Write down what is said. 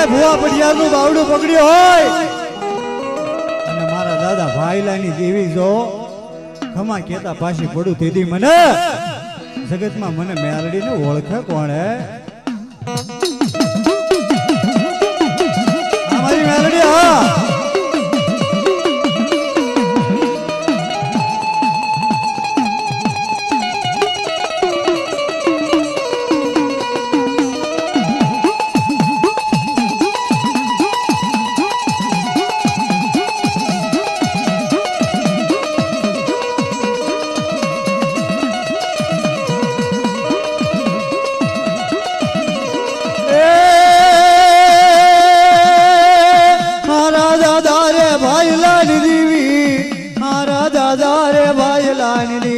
ભુવા પડિયાનું બાવડું પકડ્યું હોય અને મારા દાદા ભાઈલાની દેવી જો ખમા કેતા પાછી પડું તેથી મને જગતમાં મને મેલડીને ઓળખે કોણ હે અમારી મેલડી હા ભાઈલાની